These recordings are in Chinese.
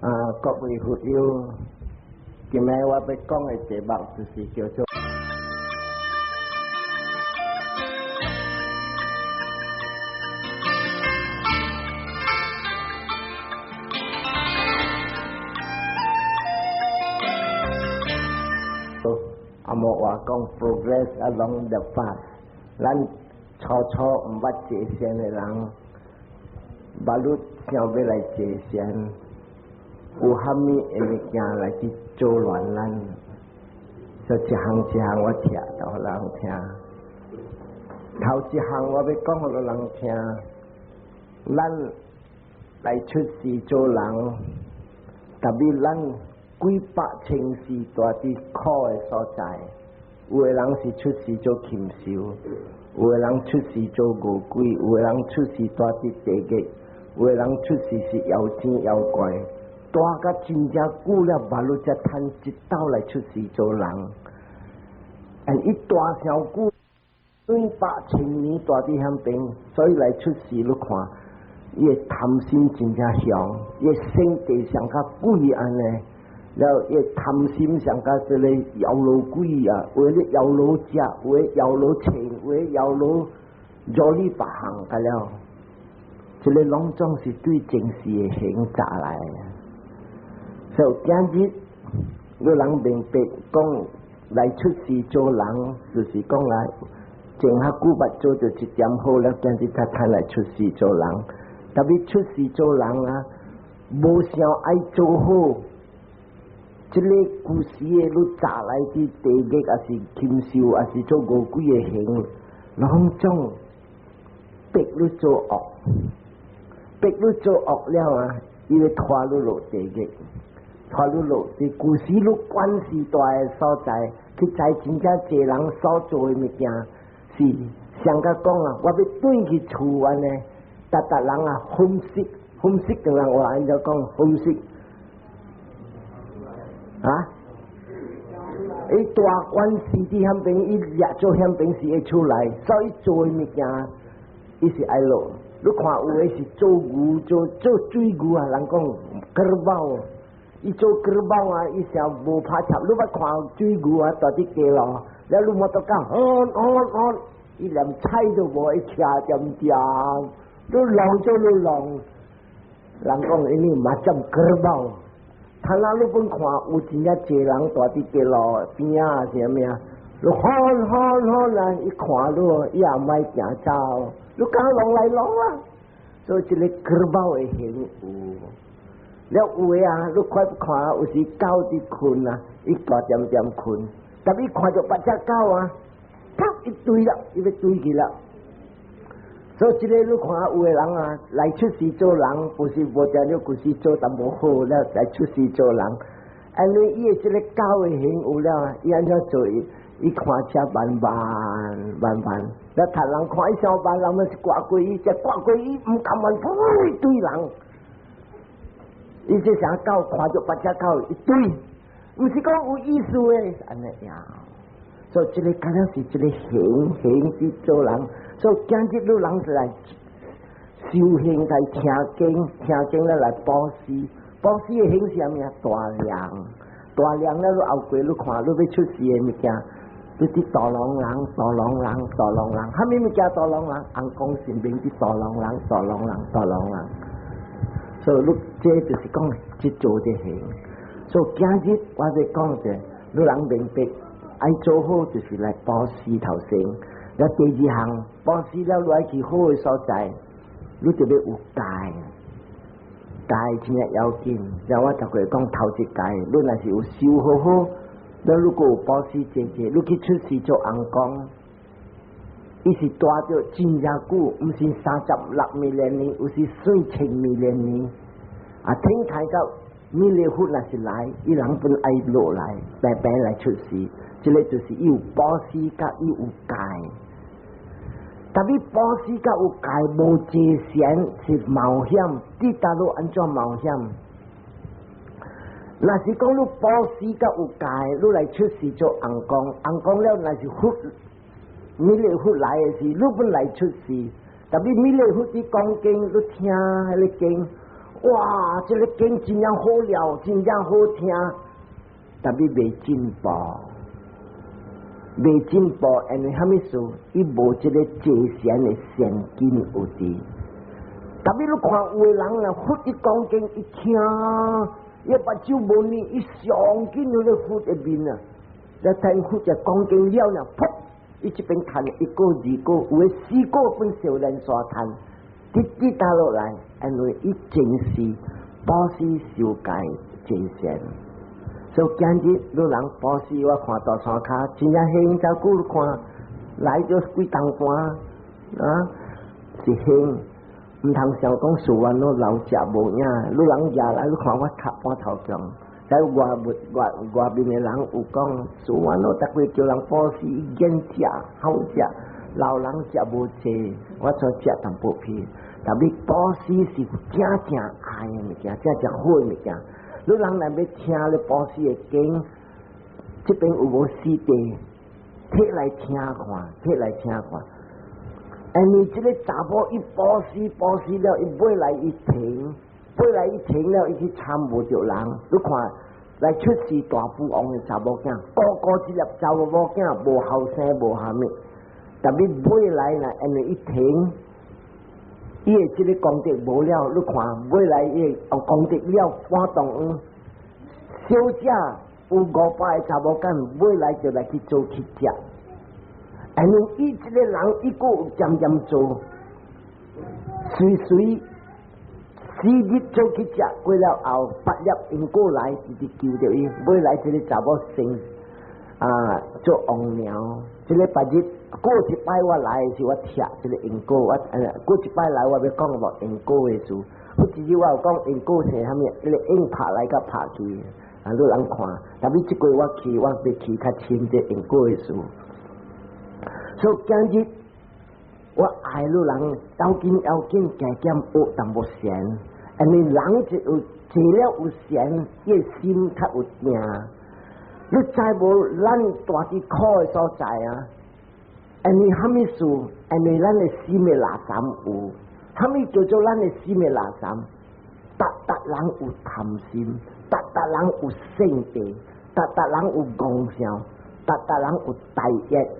各位好友，今日我要讲的节目就是叫做我讲 progress along the path， 咱初唔捌界线的人，巴路想要来界线，有虾米物件来去阻乱咱，就一项我听到人听。头一项我要讲互人听，咱来出世做人，特别咱几百千世大啲苦的所在。有的人是出世做禽兽，有的人出世做恶鬼，有的人出世大伫地狱，有的人出世是妖精妖怪，大甲真正久了，马路才趁一道来出世做人。伊大上久，几百千年大伫遐边，所以来出世你看，伊的贪心真正强，伊性地上较鬼安尼。了，伊贪心上甲这个妖罗鬼啊，为了妖罗食，为了妖罗穿，为了妖罗做你别行个了，这个拢总是对正事的刑责来。所以今日有人明白讲来出世做人，就是讲来前下久捌做就一点好了，今日才趁来出世做人。特别出世做人啊，无想爱做好。这个故事的你查来的地狱，也是禽兽，也是做恶鬼的行，拢总逼你做恶，逼你做恶了啊！伊会拖你落地狱，拖你落地。故事你关系大的所在，去知真正济人所做的物件，是上甲讲啊，我要转去厝安尼，逐人啊分析，个人话安怎讲分析。啊！伊大官司伫遐边，伊掠做遐边是会出来，所以做诶物件，伊是爱落。你看有诶是做牛，做水牛啊，人讲割包，伊做割包啊，伊成无拍插。你捌看水牛啊，大伫街路，了你莫得讲，伊连菜都无，伊徛点，你浪做你浪，人讲伊你嘛真割包。他那你本看有真正济人大伫街路边啊，是啥物啊？你看啊！伊看你，伊也唔爱行走，你讲浪来浪啊！所以这个割包的行有，了有诶啊！你快看，有时狗伫困啊，伊大点困，但伊看到八只狗啊，啪一堆啦，伊要追去啦。所以这个你看有的人啊，来出世做人，不是无定了，故事做得无好了，来出世做人。安尼伊的这个狗的行有了，伊安怎做？伊看车慢，了他人看伊上班，人们是挂过伊，这挂过伊唔敢慢，一堆人。伊这啥狗看着八只狗一堆，唔是讲有意思的，安尼样。所以这个敢若是这个行去做人。所以今日有人是来修行，来听经了来布施，布施的形是啥物啊？大量了，你后过你看，你要出世的物件，你啲大狼人，啥物物件大狼人？红光神明啲大狼人。所以你这就是讲去做的行。所以今日我在讲者，你人明白，爱做好就是来布施头先。了第二项，布施了你爱去好的所在，你就要有戒真系要紧。然后我就过讲头一戒，你若是有修好，了如果有布施济，你去出世做红光，伊是大着真正久，唔是36million年，有是4000million年。啊，天台到弥勒佛若是来，伊人本爱落来，白来出世，这个就是有布施甲有戒。特别布施甲有戒无界限是冒险，你大陆安怎冒险？若是讲你布施甲有戒，你来出世做红光了，若是佛弥勒佛来的时，你本来出世，特别弥勒佛伫讲经，你听迄个经，哇，这个经真正好了，真正好听，但是未进步，未进步，因为虾米事？伊无这个界限的神经有伫。特别你看有的人啦，忽一讲经一听，伊把手无呢，伊上紧就咧忽一面啊，来听忽就讲经了呢，噗，伊这边弹一个二个，有的4个分少人所弹，滴打落来，因为伊正是保持受戒界限。所以今日你人保持我看到山骹，真正兴照顾看，来咗几当半啊，是兴。唔通想讲事完咯，老食无影，你人夜来你看我头半头强，在外面的人有讲事完咯，逐个叫人保持坚食好食，老人食无济，我所食淡薄片，但是保持是正爱的物件，正好的物件。你人来要听你保持的经，这边有无CD，摕来听看，摕来听看。你这个查甫一保持了，伊买来一停，买来一停了，伊去参无着人。你看来出世大富翁的查某囝，个一粒查某囝无后生无虾米，但是买来啦，因为一停，伊的这个功德无了。你看买来伊有功德了，半栋小姐有500个查某囝，买来就来去做去食。因为伊这个人一个渐渐做，随4日做去食过了后，8粒因过来直救着伊，买来这个查某生做王娘。这个8日过一摆我来的时候，我拆这个因果，过一摆来我要讲无因果的事。我之前我有讲因果是虾米，那个因拍来甲拍去，你人看。但是这个我要去较深这因果的事。所以今日我爱你人要紧加减学淡薄善，因为人就有做了有善，伊心较有定。你知无？咱大啲苦的所在啊，因为虾米事？因为咱的心的垃圾有，虾米叫做咱的心的垃圾？逐人有贪心，逐人有性地，逐人有妄想，逐人有大业。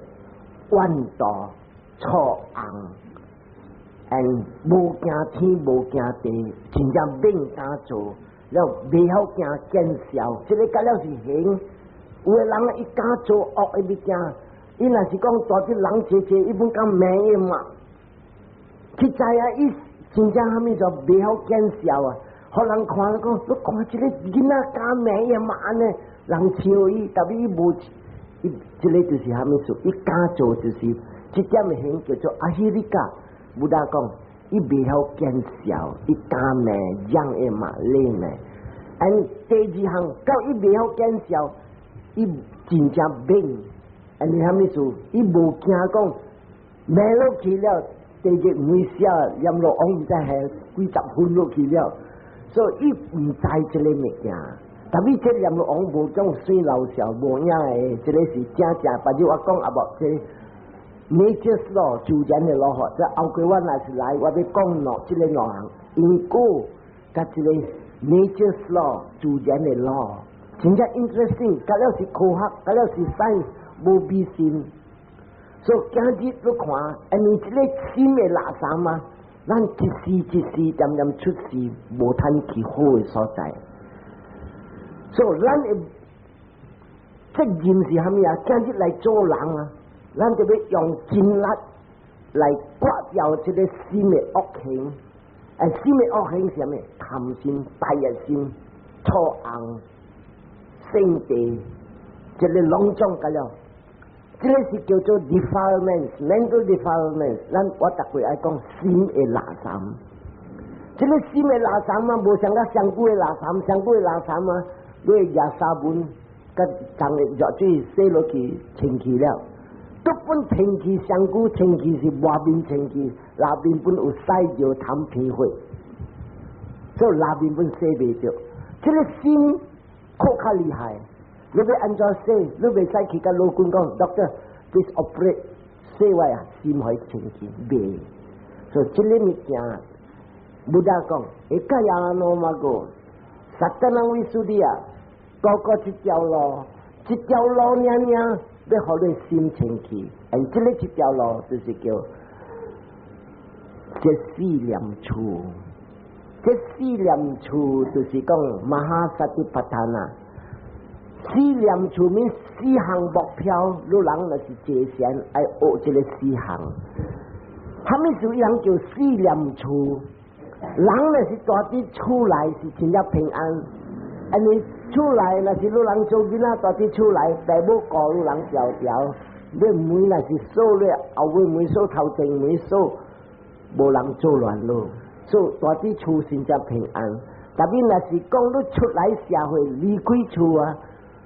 怨妒、错硬，无惊天无惊地，真正免敢做，了未晓惊见笑，这个甲了是行。有的人伊敢做恶的物件，伊若是讲大啲人济，伊本敢名的嘛，去知啊，伊真正虾米就未晓见笑啊，互人看讲，你看这个囡仔敢名的嘛安尼，人笑伊，但是伊无。这个就是虾米事？伊敢做就是这点的形叫做阿希利卡。不大讲，伊未晓见笑，伊敢咩养的嘛累咩？第2项，到伊未晓见笑，伊真正病。你虾米事？伊无惊讲咩落去了，第2唔会笑，念落往唔知系几10分落去了，所以伊唔知这个物件。但是这念落往无种水老笑无影的，这个是正，反正我讲也无这 nature law 自然的老法，这后过我若是来，我要讲咯，这个两项因果，甲这个 nature law 自然的 law， 真正 interesting， 甲了是科学，甲了是 science， 无必信。所以今日你看，因为这个心的垃圾嘛，咱一时渐渐出事，无通去好的所在。所以咱的责任是虾米啊？今日来做人啊，咱就要用精力来刮掉这个心的恶行。心的恶行是虾米？贪心、大热心、错硬、性地，这个拢种个了。这个是叫做 defilement，mental defilement。我逐回爱讲心的垃圾。这个心的垃圾嘛，无像个香菇的垃圾，香菇的垃圾嘛。你牙沙本甲长的热水洗落去清气了，都本清气香菇清气是外面清气，内面本有晒着贪皮血，所以内面本洗袂着。这个心可较厉害，你要安怎洗？你袂使去甲老官讲 ，Doctor please operate 洗我啊，心可以清气袂。所以这个物件บุดา讲一个亚罗马个萨特兰维苏迪亚个一条路娘娘要互你心情去这个一条路就是叫这四念处这四念处就是讲马哈萨提帕塔那四念处面四项目标你人若是坐禅要学这个四项他们是一样叫四念处人若是大啲出来是真正平安你出来若是你人做囡仔大啲出来父母教你人条条你每若是数咧后尾每数头前每数无人做乱咯所以大啲厝真正平安但你若是讲你出来社会离开厝啊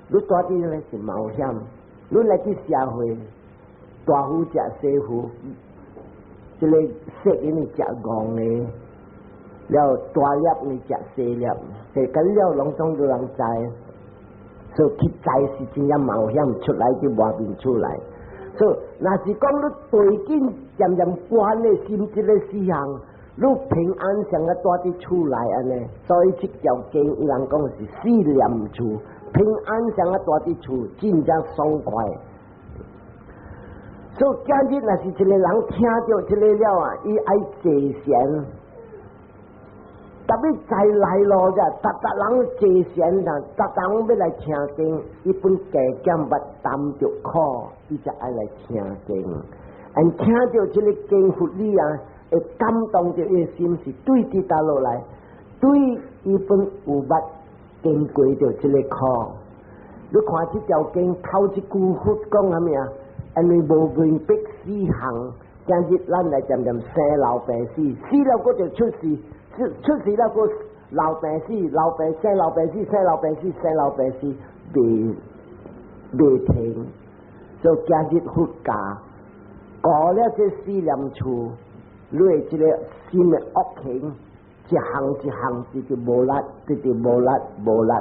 你大啲咧是冒险你来去社会大夫食小夫这个食给你食戆咧了大粒你食小粒这跟了拢总有人知所以去知是真正冒险出来就外面出来所以若是讲你对紧渐渐关的心这个四项你平安上个大啲出来安尼所以这条经有人讲是四念处平安上个大啲处真正爽快所以今日若是一个人听到这个了啊伊爱坐禅特别在来咯咋，人坐禅啦，人要来听经，一本加减捌担着苦，伊才爱来听经。听到这个经佛理啊，会感动着伊心是对伫倒落来，对伊本有捌经过着这个苦。你看这条经头一句佛讲啥物啊？因为无明白四项，今日咱来渐渐生老病死，死了嗰就出事。出事了个老病死，老病生老病死，生老病死，生老病死，未停。就今日佛教过了这四念处，你这个心的恶行，一项就无力，就无力。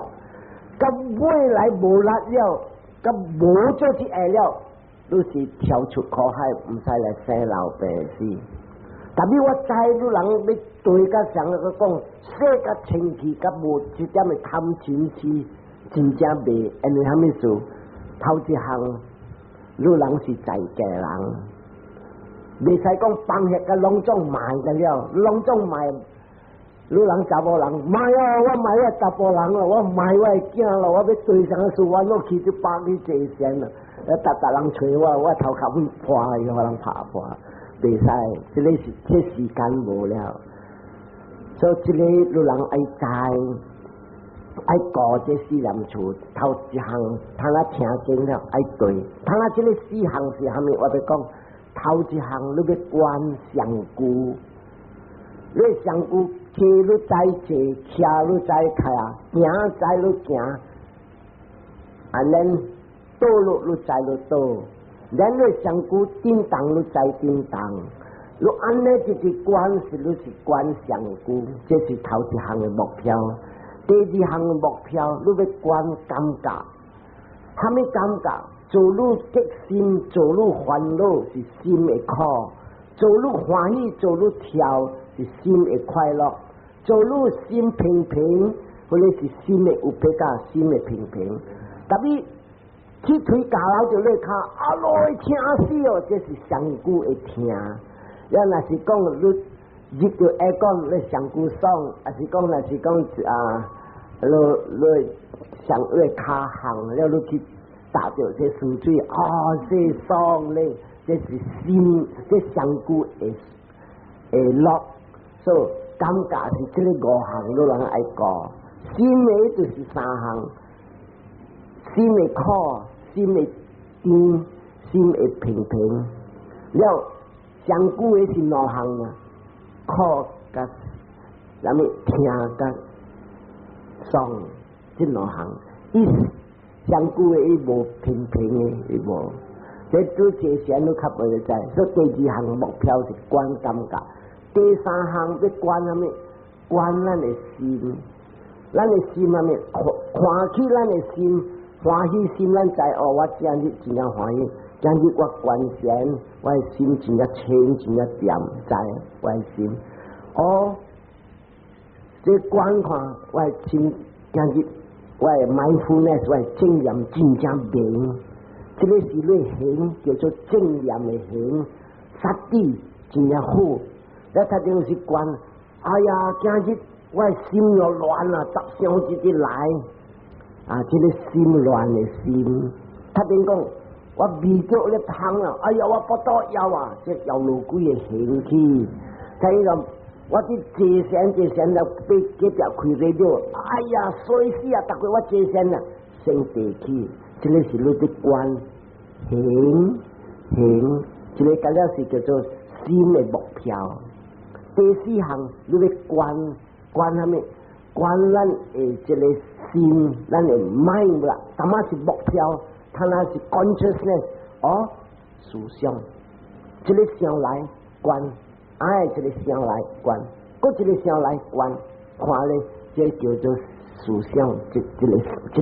咁未来无力了，咁无做去爱了，你是跳出苦海，唔使来生老病死。特别我知你人要对甲上个讲，说甲清气甲无一点的贪嗔痴，真正袂，因为啥物事？头一项，你人是在家人，袂使讲放遐个拢总卖个了，拢总卖，你人查某人卖啊，我卖我查甫人啊，我卖我的囝咯，我要对上个事，我落去就帮你坐仙啦，人找我头壳会破，伊互人拍破。袂使，这个是这时间无了，所以这个你人爱知，爱顾这四念处，头一项，通啊听经了爱对，通啊这个四项是啥物？我要讲，头一项你要观上句，你上句骑你知坐，徛你知徛，行知你行，恁倒落你知你倒。咱你上句叮当，你知叮当，你安尼就是观是你是观上句，这是头一项的目标。第二项的目标，你要观感觉，啥物感觉？做你激心，做你烦恼是心的苦；做你欢喜，做你跳是心的快乐；做你心平平，或者是心的有比较，心的平平。特别去推家老就咧卡，落会听死哦，这是上句会听。要若是讲你就爱讲咧上句爽，还是讲若是讲你上咧卡行了，你去打着这水水，这爽咧，这是心，这上句会落，所以感觉是这个五项，你人爱讲，心的就是三项。心会苦，心会甜，心会平平。了上句的是两项啊，苦甲啥物听甲爽，这两项。伊上句的伊无平平的，伊无。这做坐禅都较袂知，所以第二项目标是观感觉，第三项要观啥物？观咱的心，咱的心啥物？看起咱的心。欢喜心，咱知我今日真正欢喜。今日我观禅，我的心真正清，真正恬，知我的心。这观看我心今日我mindfulness 我正念真正明，这个是你行叫做正念的行，杀地真正好。那他就是观，哎呀，今日我心又乱了，十想一直来啊，这个心乱的心，他点讲我味觉咧香啊，哎呀，我不多腰啊，这腰路鬼的行去，睇个。我啲坐山就俾几条开radio咗，哎呀，衰死啊！大概我坐山啊，升地气，这个是你的观行，这个咁样是叫做心的目标。第四项你的观下面，观咱诶这个心，咱的 mind 啦，什么是目标？它那是 consciousness 哦，思想，这个想来观。哎，这个想来观，搁这个想来观，看咧，这叫做思想，这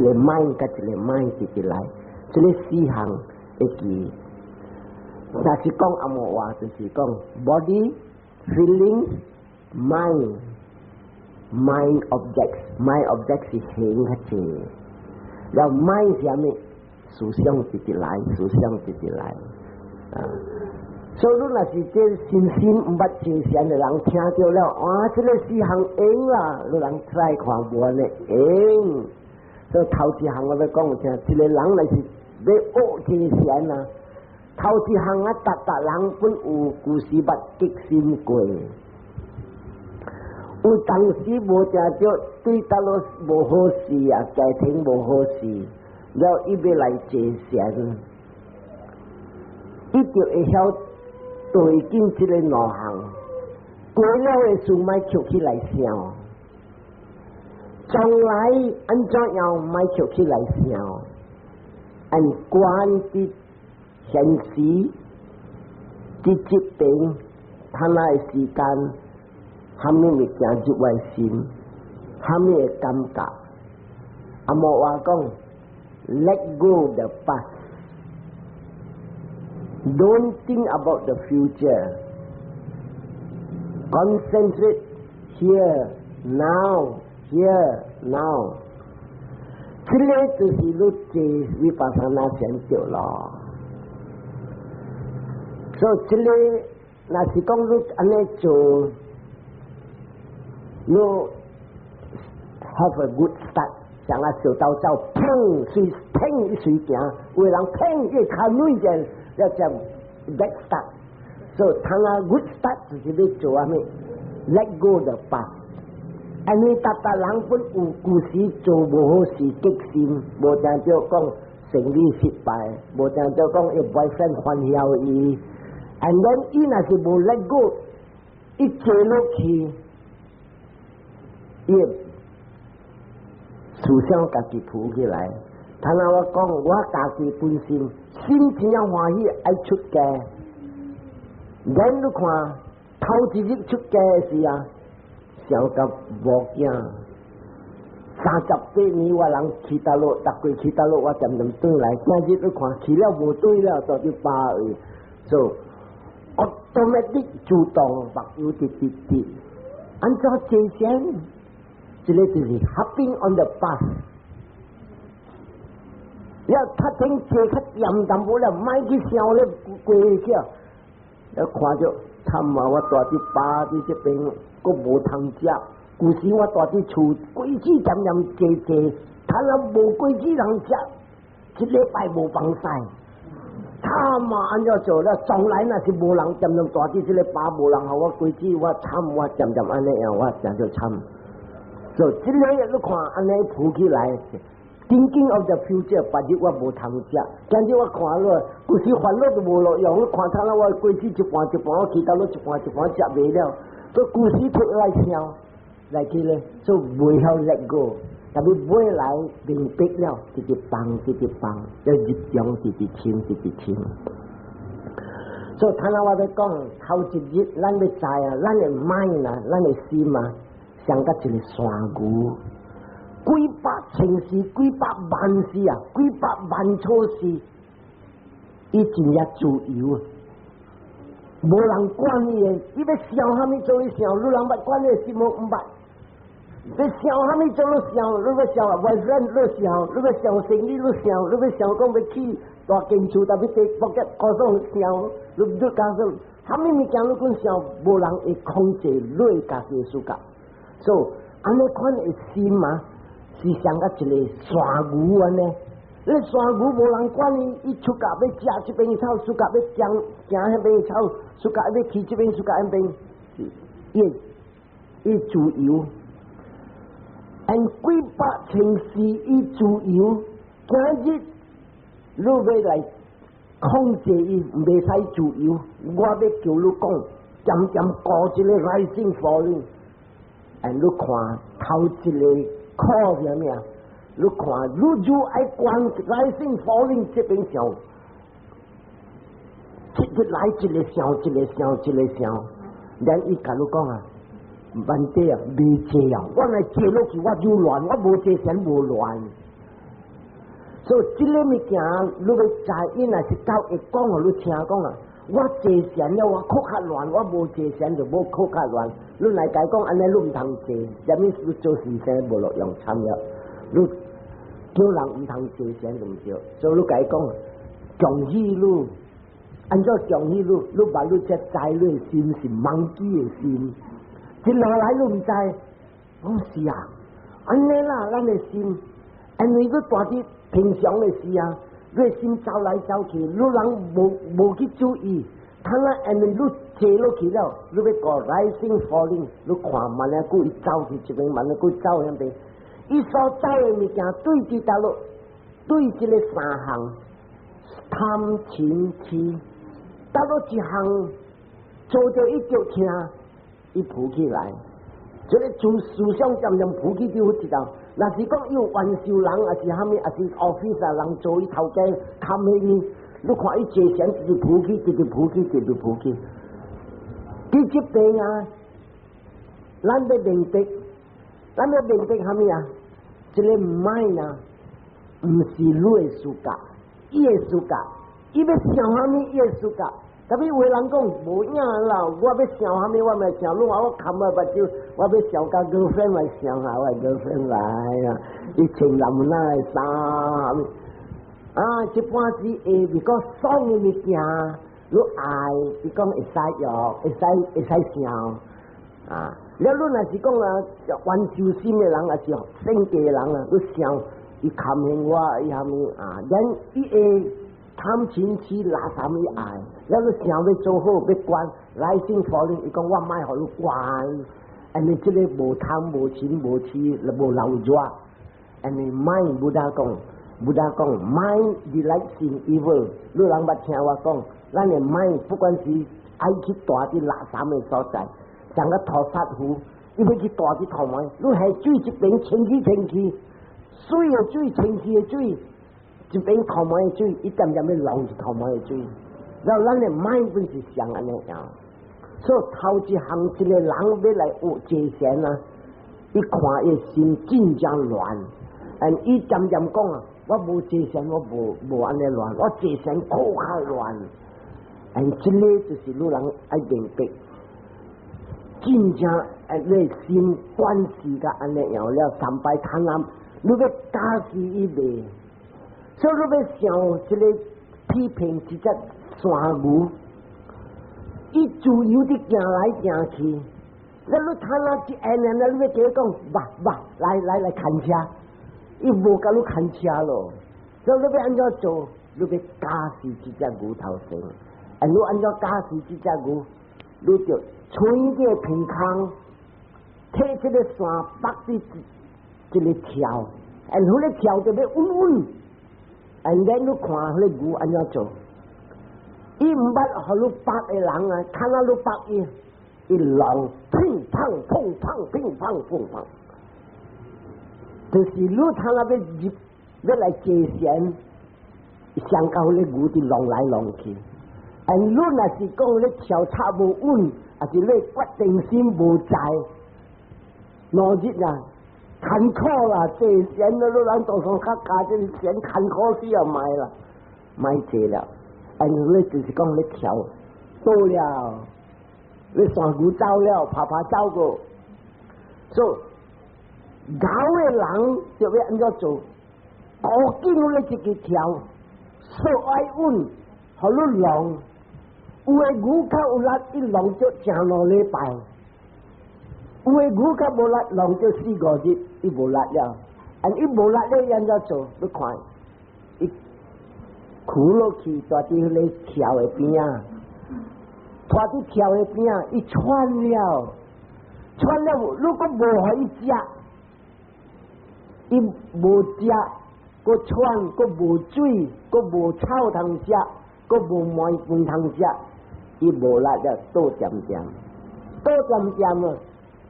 个 mind 甲这个 mind 一起来，这个四项会记。若是讲阿莫话，就是讲 body feeling mind objects 是形较济，然后 mind 下面思想一起来啊。所以若是这心唔捌真善的人听到了，哇！这个四项应啦，你人再看无安尼应。所以头一项我要讲听，一个人若是要学真善啊，头一项啊，达人本有故事捌激心过，有当时无正着对倒落无好事啊，家庭无好事，然后伊要来真善，伊就会晓。对紧这个两项，过了的事莫捡起来想，将来安怎样莫捡起来想，按关的现实的疾病，他那的时间，他们会行入外心，他们会感觉，阿莫话讲 ，let go the past。Don't think about the future. Concentrate here, now. 这个就是你做vipassana成就咯。所以这个若是讲你安尼做，你 have a good start。像啊小刀走，砰水砰一水行，有人砰一卡水就。要叫 bad start， 所以他那 good start 就是你做啊咩 ，let go the past。因为达人本有故事做无好事激心，无正就讲生理失败，无正就讲伊 boyfriend 反晓伊，and then 伊若是无 let go， 伊坐落去，伊思想家己浮起来。他那我讲，我家己本身。心真正欢喜爱出家，咱你看头一日出家时啊，想到无惊，38年我人去大陆，踏过去大陆，我渐渐转来，今日你看去了无对了，到底8位，就 automatic 主动目有直，按照真相，这个就是 hopping on the bus。要他听坐较严淡无了，莫去想咧过去，要看着惨啊！我大啲爸伫这边，佫无通食。古时我大啲厝规矩渐渐坐，他若无规矩人食，一礼拜无放晒。惨啊！安怎做了？从来那是无人渐渐大啲，这个爸无人互我规矩，我惨，我渐渐安尼样，我真就惨。所以这个你看安尼浮起来。Thinking of the future， 白日我无通食，今日我看了，有时烦恼都无路用，我看他那我过去一半，我其他都一半食袂了，所以故事脱来想，来去咧，所以袂晓 let go， 但是买来明白了，直直放，要日常直深。所以他那我在讲，头一日咱要知啊，咱的 mind 啊，咱的心啊，像甲一个山牛。几百千事，几百万事啊，几百万错事，伊真也自由，无人管伊的，伊要想啥物做伊想，你人捌管伊的心无毋捌，你想还没做了想，你要想外人你想，你要想生意你想，你要想讲要去大建筑，特别地国家高上想，你加上还没物件你讲想，无人会控制你家己的世界。所以安尼款的心嘛，是像个一个山牛安尼。你山牛无人管伊出家要食这边草，出家要行那边草，出家要去这边，出家那边，伊自由。按几百千世伊自由，今日你要来控制伊，袂使自由。我要叫你讲，渐渐过一个rising falling，你看头一个考什么？你看，你就爱关rising falling这边想，一个来一个想，一个想，一个想，然伊甲你讲啊。问题啊，未济啊！我来坐落去，我就乱，我无坐先无乱。所以这个物件，你要知，伊若是教会讲互你听讲啊，我坐先了，我靠较乱，我无坐先就无靠较乱。你来解讲安尼，你唔通坐，啥物事做事情无路用参了。你叫人唔通坐先就唔对，所以你解讲，强喜你，按照强喜你把你这在你的心是忘记的心。一路来都唔知，我是啊，安尼啦，咱的心，因为佢大啲平常的事啊，你心走来走去，你人无去注意，睇下因为你坐落去了，你要个 rising falling， 你看慢啊，佢走去这边，慢啊，佢走那边，伊所走的物件对住大陆，对这个三项，贪嗔痴，大陆一项做着一脚听。伊浮起来，这个从思想渐渐浮起就知道。若是讲有玩笑人，也是虾米，也是 office 人做伊头家看起你，你看伊坐前直直浮起，直直浮起，直直浮起。佢这边啊，咱要明白，咱要明白虾米啊？这个mind啊，唔是你的世界，伊的世界，伊要想虾米，伊的世界。特别有人讲无影啦，我要想虾米，我咪想，你话我冚啊目睭，我要想甲 girlfriend 咪想下，我 girlfriend 来啊，伊穿男仔的衫，啊，一般时会比较爽的物件，你爱，伊讲会使用，会使想，啊，了你若是讲啊，玩笑心的人，也是性格的人啊，你想，伊冚兴我，伊虾米啊，然伊会。贪嗔痴拿啥物爱？了你想要做好要关，来先否认，伊讲我卖互你关，安尼即个无贪无嗔无痴，无流热，安尼卖不大讲卖你来sin evil， 你人捌听我讲，咱的卖不管是爱去大啲垃圾的所在，像个屠杀户，伊要去大啲头埋，你系水一边清去，水的水清气的水。一边头毛的水，一点点要流入头毛的水，然后咱的mind本是像安尼样，所以头一项一个人要来学界限啊，伊看伊心真正乱，伊渐渐讲啊，我无界限，我无安尼乱，我界限可较乱，这个就是女人爱明白，真正你心关系甲安尼样了，三摆贪婪，你要加死伊袂。所以你要想这个批评一只山牛，伊自由地行来行去，那你看那一下呢？你要叫讲，来看车，伊无甲你看车咯。所以你要安怎做？你要驾驶这只牛头前，你安怎驾驶这只牛？你就吹个平康，摕这个山北的一个跳，你咧跳就要稳稳。然后你看迄个牛安怎做？伊唔捌互你北的人啊，看到你北伊浪乒乓砰砰乒乓砰砰，就是你看那要入要来接线，上到迄个牛就浪来浪去。你若是讲你跳差无稳，还是你决定心无在，哪日啊？坎坷啦，这钱了，你人多数较加这钱坎坷死啊，买坐了，你就是讲你跳到了，你山牛走了，爬走过，所搞的人就要安怎做？固定了一个条，所爱稳，好你浪。有的牛较有力，一浪就正2礼拜；有的牛较无力，浪就4、5日，伊无力了。伊无力了，安怎做？你看，伊苦落去，带伫迄个条的边啊，拖伫条的边啊，伊喘了，如果无互伊食，伊无食，佮喘，佮无水，佮无草通食，佮无糜饭通食，伊无力了，倒点啊！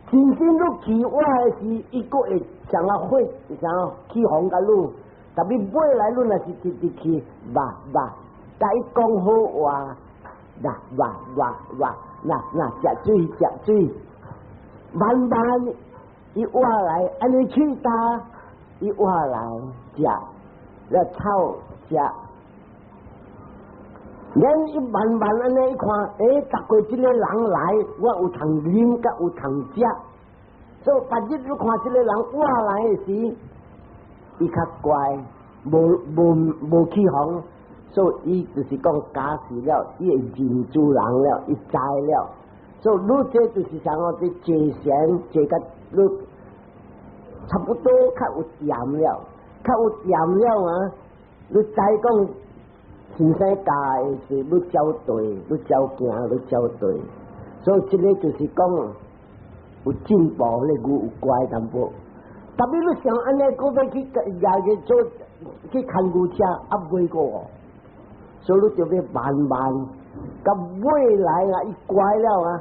新鲜你起我的时，伊佫会上啊火，上啊起风甲你，特别买来你若是直直去，甲伊讲好话，食水，慢慢伊活来，安尼去打，伊活来食，了草食。咱伊慢慢安尼一看，逐过即个人来，我有通啉，甲有通食。所以逐日你看即个人活来的时，伊较乖，无起哄，所以伊就是讲假死了，伊会认主人了，伊知了。所以你这就是啥哦？这坐禅坐甲你差不多较有掂了，啊！你知讲。全世界的事，你走对，你走对，所以这个就是讲有进步，你有乖淡薄。特别你想安尼，搁要去也做去看牛车，袂过，所以你就要慢慢，到尾来啊，伊乖了啊，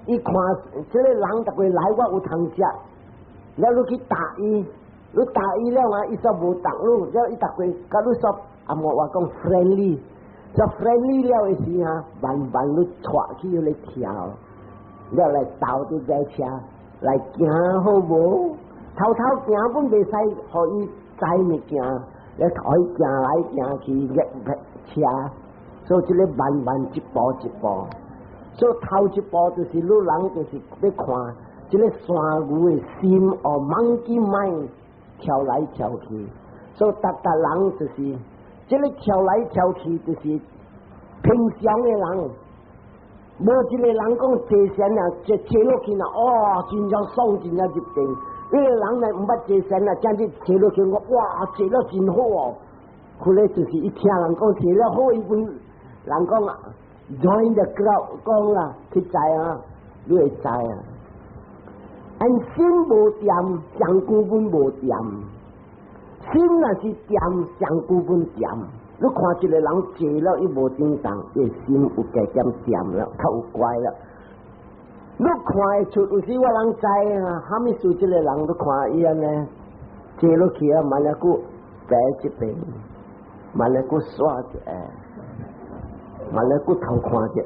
伊看这个人逐个来，我有通食，了你去打伊，你打伊了啊，伊煞无打你，了伊逐个甲你说。我讲 friendly， 就 friendly 了的时啊，慢慢你带去迄个跳，了来倒伫在车来行好无？偷行本袂使，互伊载物件，了互伊行来行去车，所以即个慢慢一步，所以头一步就是你人就是要看即个山牛的心哦，monkey mind 跳来跳去，所以逐人就是。这个跳来跳去就是平常的人，无一个人讲坐禅啊，坐落去啦，真正爽，真正入定。那个人呢，唔捌坐禅啊，真正坐落去，哇，坐了真好哦。后来就是一听人讲坐了好，伊本人讲啊 ，join the crowd 讲啦，去知啊，你会知啊。按心无掂，上根本无掂。心若是掂，上根本掂。你看一个人坐了，伊无正当，伊心有加点掂了，较有乖了。你看会出，有时我人知啊，虾米事？这个人你看伊安尼坐落去啊，慢了佫摆一边，慢了佫刷一下，慢了佫偷看一下。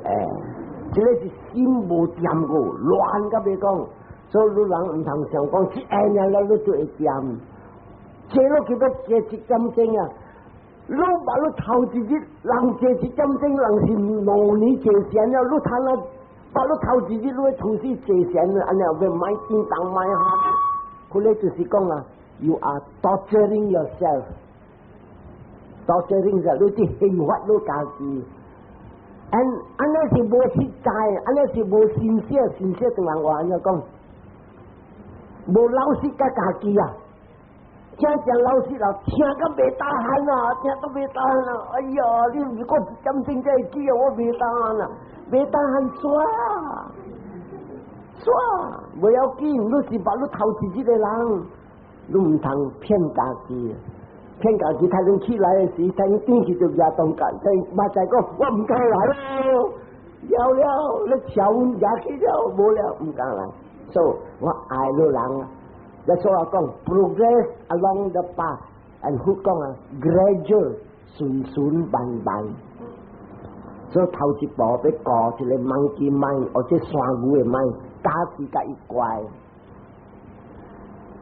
这个是心无掂过，乱甲别讲。所以你人唔通想讲，一下了你就会掂。坐落去要坐一点钟啊！你把你头一日人坐一点钟，人是5年坐禅了。你睇下，把你头一日你出去坐禅了，安尼要买叮当买哈。佢咧就是讲啊 ，you are torturing yourself， torturing 就你啲刑罚你家己。安尼是无实在，安尼是无新鲜同人话安尼讲，无老实甲家己啊。听讲老师啦，听个袂打鼾啊，听都袂打鼾啊！哎呀，你如果一点钟再记啊，我袂打鼾啊，袂打鼾耍，不要紧，你是把你头一日的人，你唔通骗家己，太阳起来的时，太阳天气就热动感，但马仔讲我唔敢来咯，了，你潮温热起了，无了唔敢来，所以我爱你人啊。That's what I call progress along the path, and who call gradual, 順慢。所以頭一步要過一個monkey mind，或者山牛的mind，假使甲伊乖。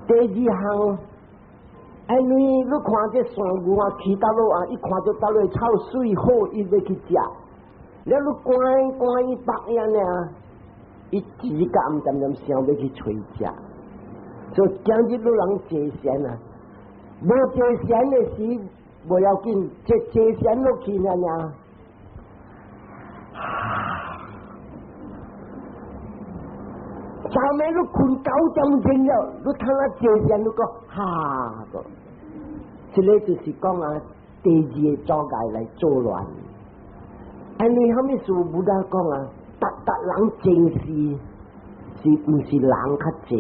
第二項，因為你看這山牛啊，去到落啊，伊看到到落草水好，伊要去食。了你關伊白樣呢，伊自己毋點想要去找食。所以今日你人坐禅啊，无坐禅的时无要紧，坐禅落去了呀。昨暝你困9点钟了，你睇下坐禅你讲哈个，这个就是讲啊，第二个阻碍来作乱。安尼后面说不大讲啊，人正事是唔是人较济？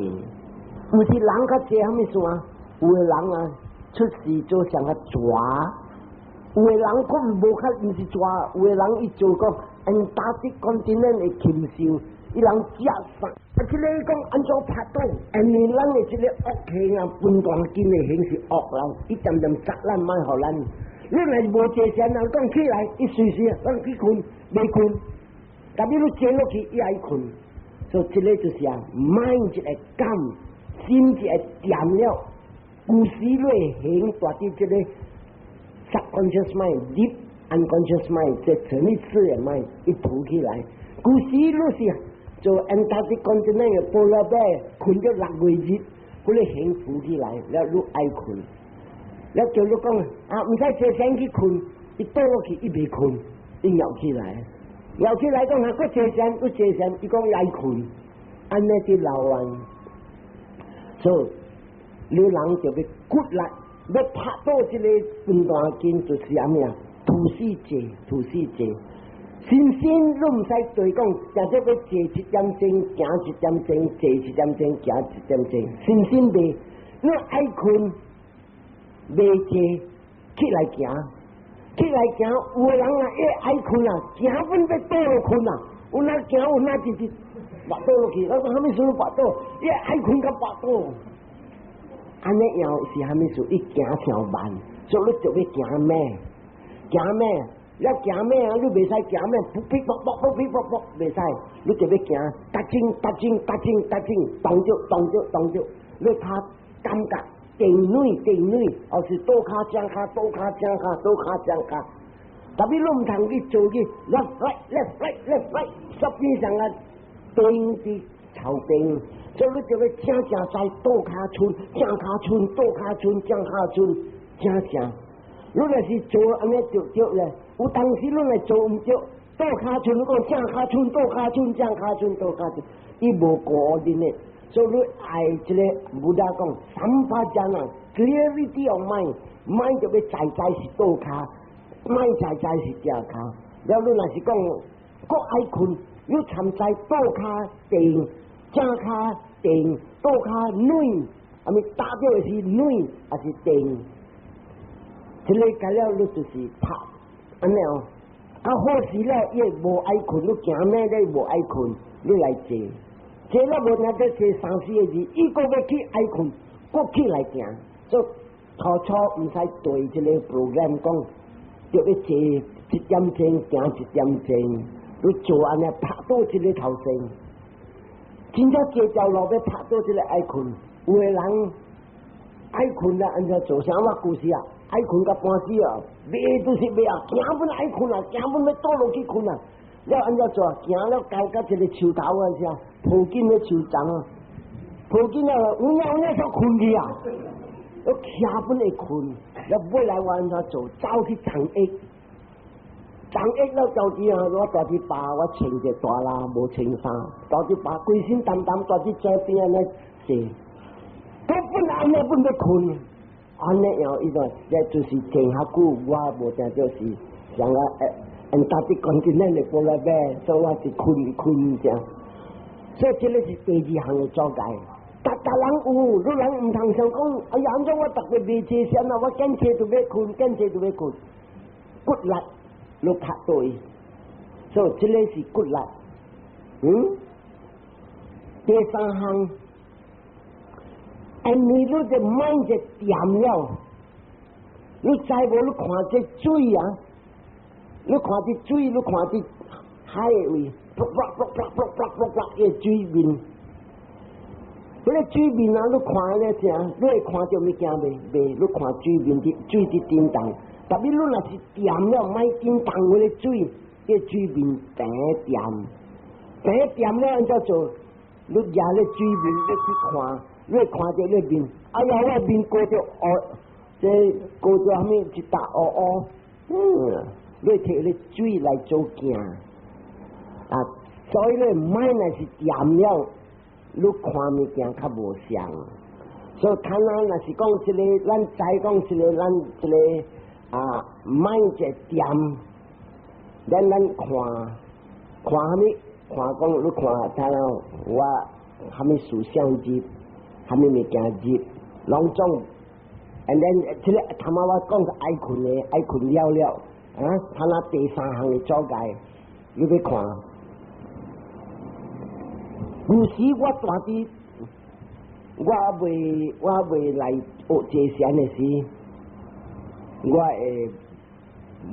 唔是人较济，后面说啊，有的人啊出事做上个抓，有的人可能无较唔是抓，有的人伊做讲安打的讲真正的禽兽，伊人食啥？啊，这个讲安怎拍倒？安尼咱的这个恶气啊，分段金的形是恶人，一点点杀咱，卖互咱。你若无坐禅，人讲起来，伊随时咱去困，未困，但你坐落去，伊爱困。所以这个就是啊，mind 一个感，心一个点了，故事类型大啲这个 subconscious mind、deep unconscious mind， 这层次的 mind 一涂起来，故事类是做 Antarctic continent 嘅 polar bear 困咗6个月，嗰啲形浮起来，了你爱困。了叫你讲啊，唔使坐醒去困，伊倒落去伊未困，伊摇起来，摇起来讲啊，佢坐醒，佢坐醒，伊讲爱困，安尼啲老人，所以你人就要骨力，要拍到这个分段筋，就是啥物啊？吐死者，先你唔使对讲，或者要坐1点钟，行1点钟，坐1点钟，行1点钟，先未，你爱困。未坐起来行，有的人啊，爱困啊，行本要倒落困啊，有哪行有哪直滑倒落去，我讲虾米事滑倒，伊爱困甲滑倒，安尼样是虾米事？伊行上慢，所以你就要行咩？要行咩啊？你袂使行咩？噗噗噗，袂使，你就要行，踏进，动作，你拍感觉。定女，而是倒脚将脚，特别你唔通去做去 left right， 十边上啊定啲头定，所以你就要正在倒脚村，正脚村，正。你若是做安尼对咧，有当时你来做唔对，倒脚村你讲正脚村，正脚村，伊无固定的。所以你爱这个不大讲三法家人 clarity of mind 就要在是倒脚，mind 在是正脚。了你若是讲我爱困，你参在倒脚定，正脚定，倒脚软，啊咪打掉的是软还是定？这个改了你就是拍，安尼哦。啊好时咧，伊无爱困，你行咩咧无爱困，你来坐。坐了无那个坐3、4个字，伊个要去爱困，搁起来行，所以初唔使对这个 program 讲，就要坐1点钟，行1点钟，你做安尼拍到这个头先，真正这条路要拍到这个爱困，有的人爱困啦，安怎做啥物故事啊？爱困到半死啊，袂就是袂啊，行本爱困啊，行本要倒落去困啊。了安怎做？行了交到一个树头啊，是啊，抱紧咧树丛啊，抱紧啊，有影就困去啊，我徛本会困，了尾来我安怎做？走去长益了到底啊，我大只爸，我穿一大啦，无穿衫，大只爸规身淡，大只左边安尼坐，根本安尼本要困，安尼样伊个，这就是静下久，我无定就是像个Antarctic continent 的polar bear，所以我是困这样。所以这个是第2项的阻碍。大人有，你人唔通想讲，哎呀，安怎我特别未坐禅啊，我坚持就要困，骨力你拍对，所以这个是骨力。第3项，你的 mind 就掂了，你知无？你看这水啊！你看啲水，你看啲海位，嘅水面，嗰个水面啊，你看咧啥？你会看到物件未？你看水面啲水啲震动，特别你若是掂了，买震动嗰个水，嘅水面掂了，安怎做？你举咧水面，你去看，你看着你面，哎呀，我面过着这过着什么一笪乌，你摕你水来做镜啊，所以你买那是掂了，你看物件较无像。所以看咱若是讲一个，咱知讲一个，咱一个买一个掂，咱看什么？看讲你看，睇啦，我什么思想入，什么物件入，拢总。and then 即个头先我讲个爱困的，爱困了了，睇那第三项的阻戒，你要看。有时我大啲，我未来学这些的时，我诶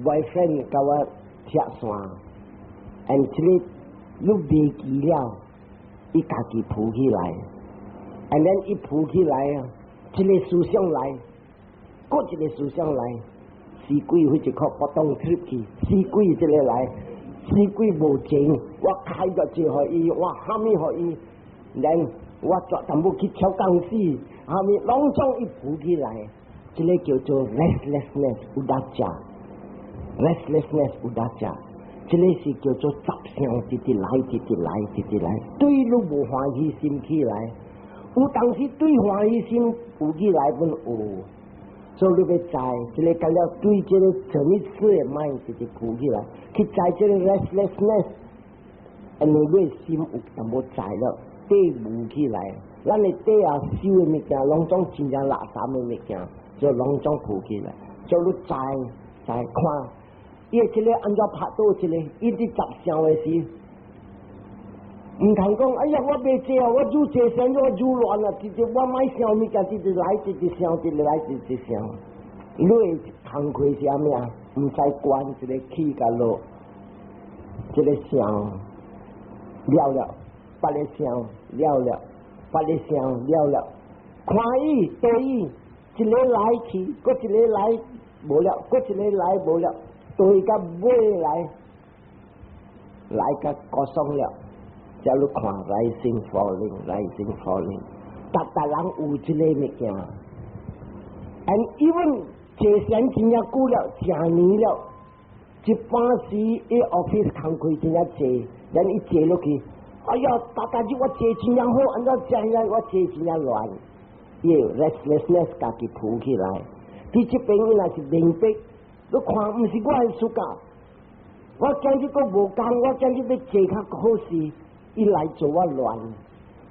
boyfriend 甲我拆线 ，and 即个你袂记了，伊家己浮起来 ，and then 伊浮起来啊，一个思想来。过一个思想来，死鬼会一颗不动出去，死鬼一个来，死鬼无情，我开个字互伊，我虾米互伊，然我绝淡要去敲钢丝，虾米拢总伊浮起来，这个叫做 restlessness 有得食 ，restlessness 有得食，这个是叫做杂想直直来，对你无欢喜心起来，有当时对欢喜心浮起来本有。所以你要知，这个干了对这个什么事的mind直直浮起来，去知这个 restlessness， 你内心有淡薄知了，底浮起来，咱的底啊收的物件，拢总真正垃圾的物件，就拢总浮起来，所以你知看，伊这个按照拍到这个，伊伫杂想的时。唔通讲，哎呀，我袂坐啊，我愈坐想我愈乱啊！直接我买想物件，直直来，直直想，直直来，直直想。你会工课是啥物啊？唔使管一个起甲落，一个想了，别个想了，别个想了，看伊对伊，一个来去，搁一个来无了，搁一个来无了，对甲尾来甲高爽了。叫你看 rising falling， 逐人有这个物件 ，and even 坐前真正久了，成年了，一般时伊 office 工课真正坐，然伊坐落去，哎呀，大日我坐真正好，安怎这样我坐真正乱，伊 restlessness 家己浮起来，伫这边伊若是明白，你看毋是我的暑假，我今日佫无工，我今日要坐较好势。伊来做我乱，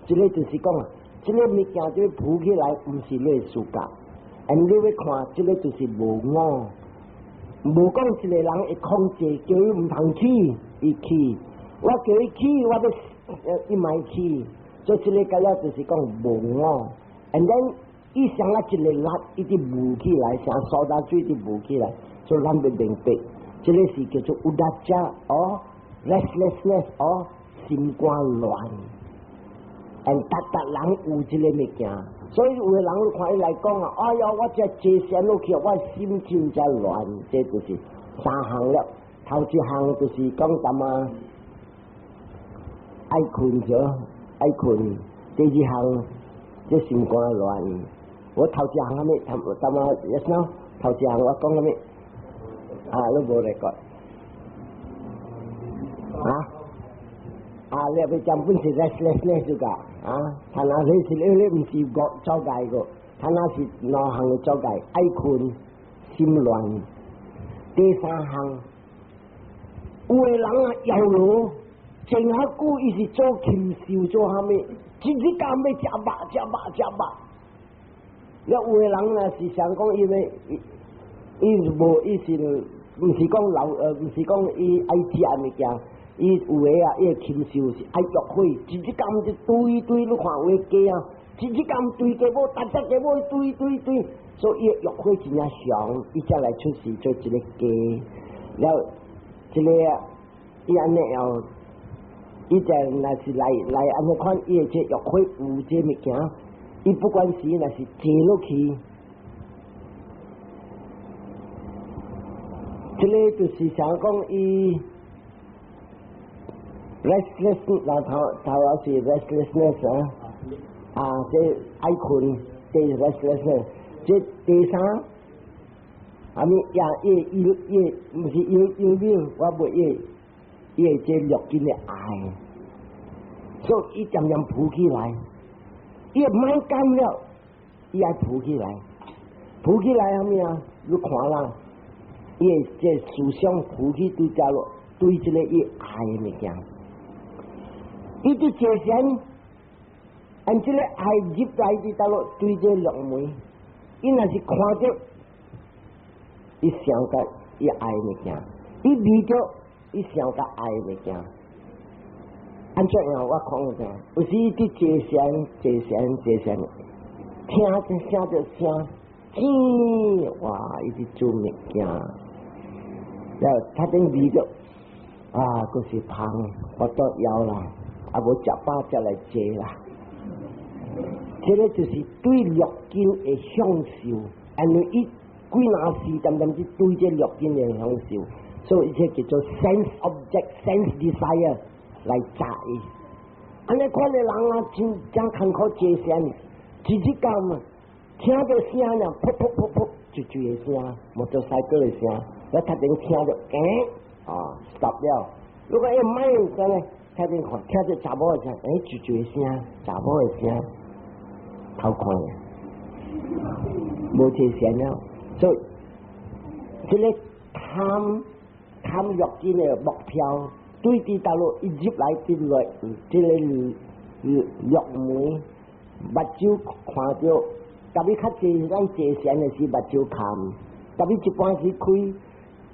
这个就是讲啊，这个物件这个浮起来，不是你的事觉。你要看，这个就是无我，无讲一个人会控制，叫伊唔通去，伊去；我叫伊去，我要伊咪去。所以这个解了就是讲无我。and then 伊上啊一个力，伊直浮起来，像苏打水直浮起来，所以咱要明白，这个是叫做有得食哦 ，restlessness 哦。心肝乱，逐人有这个物件，所以有的人看伊来讲啊，哎呀，我这坐仙落去，我心情才乱，这就是三项了。头一项就是讲什么爱困着，爱困；第二项这心肝乱。我头一项咩？什么？yes no？ 头一项我讲咩？你无来讲你要讲本是 restlessness 就噶他那是你唔是个阻戒个，他那是两项嘅阻戒，爱困、心乱。第三项，有的人摇罗，前下久伊是做禽兽做虾米，日日干要食肉。了有的人呢是想讲伊无伊是唔是讲唔是讲伊爱食物件。伊有诶伊诶禽兽是爱约会，一日干一堆，你看有诶鸡啊，一日干堆鸡母，大只鸡母堆，所以伊约会真正上，伊才来出世做一个鸡。了，这个伊安尼哦，伊就若是来安尼看，伊诶这约会有这物件，伊不管是若是坐落去，这个就是想讲伊。restlessness 头是 restlessness 这爱困，这 restless， 这第三，也不是有，我袂也这六根的爱，所以伊渐渐浮起来，伊蛮干了，伊爱浮起来，浮起来你看啦，伊这思想浮起对家咯，对这个伊爱的物件，伊就界限。按这个爱入来的道路，对这六门，伊若是看到，伊想到伊爱物件，伊味到伊想到爱物件。按这样我讲的，有时伊界限，听着声，哇，伊就做物件，然后他等味到，佫是胖，我都枵啦，无食饱才来坐啦。这个就是对六根的享受，因为伊几拿时间是对这六根的享受，所以这叫做 sense object、sense desire 来扎伊。安尼款的人真坎坷界限，自己讲嘛，听到声呢，噗噗噗噗，就的声，摩托赛车的声，我他能听到，stop 了。如果要慢的呢，他能看，听到查某的声，就的声，查某的声。偷看嘅，无界限了，所以这个贪欲见嘅目标，对啲道路一入来啲来，这个肉梅目睭看到，特别较济咱界限嘅是目睭看，特别一般时开，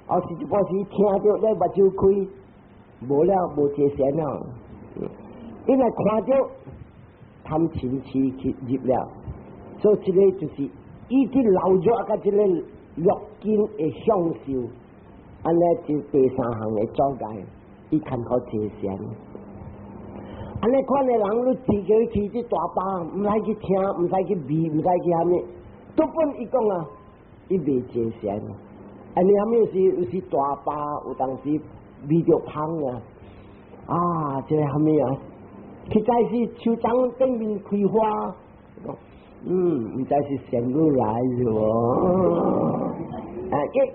或是一般时听到咱目睭开，无了无界限了，因为看到。贪嗔痴去入了，所以这个就是伊啲流咗个这个六根的享受，安尼就第三项的阻碍，伊看好界限。安尼款的人，你自己去这大巴，唔使去听，唔使去味，唔使去虾米，都本伊讲伊未界限。安尼虾米有时大巴，有当时味着香这虾米实在是手掌顶面开花，唔知是神路来咯。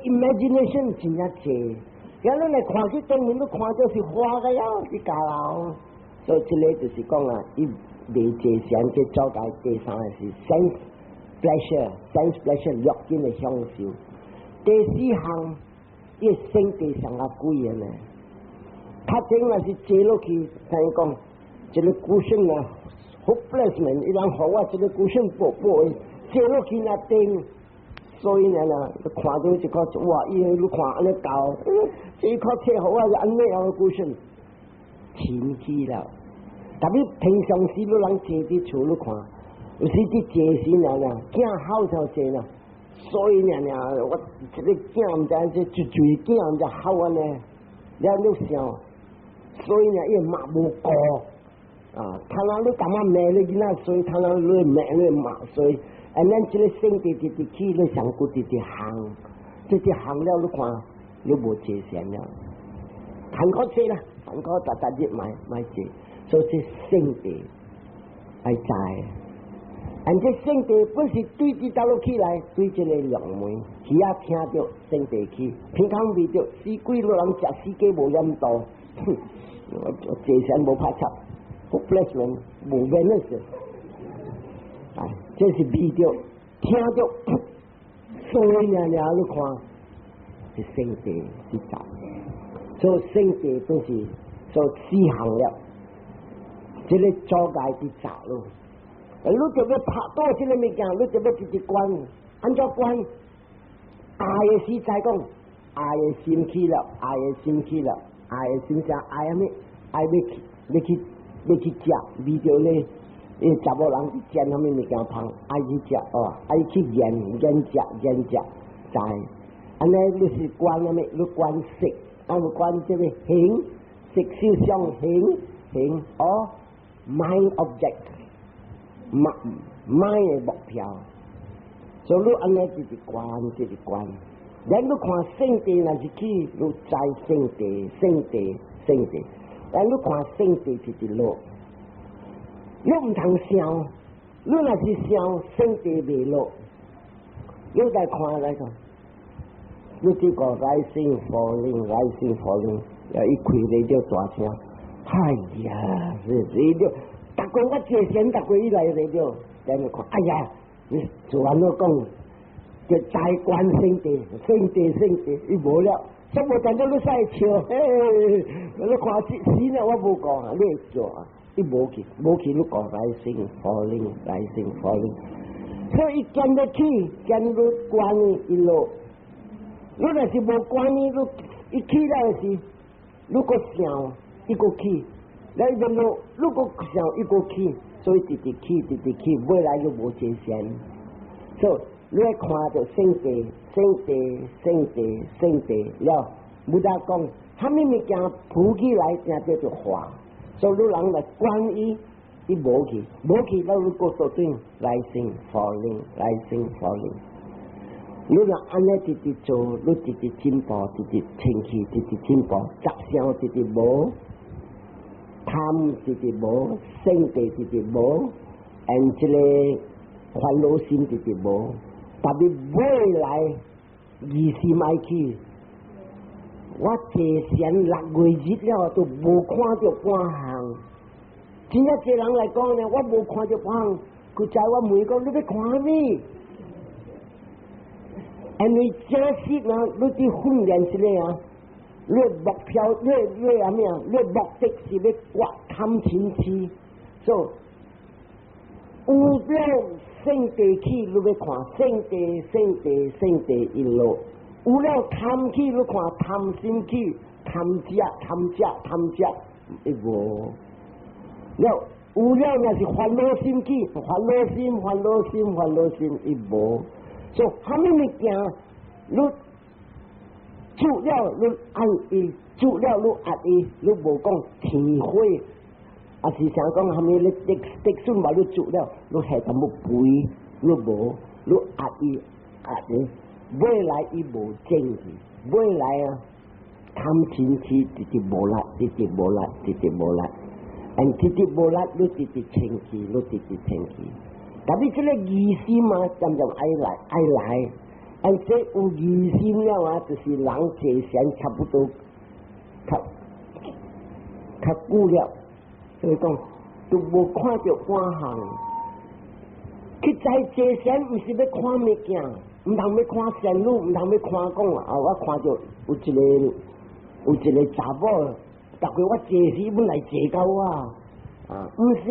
imagination 真正济，有咱来看去顶面都看到是花个呀，是假啦。所以这个就是讲伊未界限嘅阻碍。第三个是 sense pleasure 六根的享受。第四项，伊身体上个贵嘅呢，他真系是坐落去，听讲。这个孤身hopelessness， 伊人好这个孤身薄薄，坐落去那顶，所以呢，看到一个哇，伊你看安尼高，这一颗车好就安尼样的孤身，前去了。特别平常时都人坐伫厝你看，有时伫坐时囝好头坐呢，所以我这个囝唔知这一嘴囝唔知好安尼，了你想，所以伊嘛无过。他那你干嘛骂你囡仔，所以他那你骂你骂，所以，咱这个身体直起，你上骨直行，直行了你看，你无界限了，坎坷些啦，坎坷大日买些，所以这身体爱在，这身体本是对治道路起来，对这个两门，只要听到身体去，平常未着，死鬼老人食死鸡无饮多，我界限无拍插。hopeless 无变的事，这是味着听着，所以你看是身体是杂，所以身体都是所四项了，这个阻碍是杂咯。你就要拍多这个物件，你就要直接关，按照关，爱的时在讲，爱的心去了，爱的心上爱咩？爱要去食，味着咧，查某人去煎啥物物件芳，爱去食爱去研食，知？安尼你是关啥物？你关食，关这个形，食受想形mind object，mind 的目标，所以你安尼就是关。咱你看圣地若是去，你知圣地。咱你看圣地就是路，你唔通想，你若是想圣地未落，你来看来个，你这个 rising falling， 要一开来就大声，哎呀，是radio，逐个我接线，逐个伊来 radio， 等你看，哎呀，你做安怎讲？就在关圣地，伊无了，什么等到你使笑，嘿，你看死了我无讲啊，你会做啊？伊无去，你讲rising falling， 所以伊见得起，见得关伊落，你若是无关伊起来是，你个想伊个起，来一落，你个想伊个起，所以直直起，未来就无界限，所以。你看到圣地了，不得讲，虾米物件浮起来，正叫做化。所以你人来关伊，伊无去，到你个做对rising falling。你若安尼直直做，你直直进步，直直清气，直直进步，杂声直直无，贪直直无，圣地直直无，这个烦恼心直直无。特别未来20迈去，我坐船6月日了都无看到半项。真正这人来讲呢，我无看到半项，佢在我问讲你要看咩？你正式啊，你去训练一个啊，你目标，你啊咩啊？你目的是要刮探亲戚，所以有了。圣地去，你要看圣地一路，有了贪去，你看贪心去，贪食，一无。了有了那是烦恼心去，烦恼心一无。所以虾米物件，你做了你按伊，做了你压伊，你无讲体会。啊是想讲，虾米你滴顺话你做了，你系咁要背，你无，你压伊，未来伊无正义，未来啊，贪亲戚直直无力，直直无力，你直直无力，你直直清气，但你这个疑心啊，渐渐爱来，这有疑心了啊，就是人界线差不多，较久了。所以讲，都无看到半项。去在这线，唔是要看物件，唔通要看线路，唔通要看讲啊！我看到有一个查某，逐个我坐时本来坐到啊，唔是，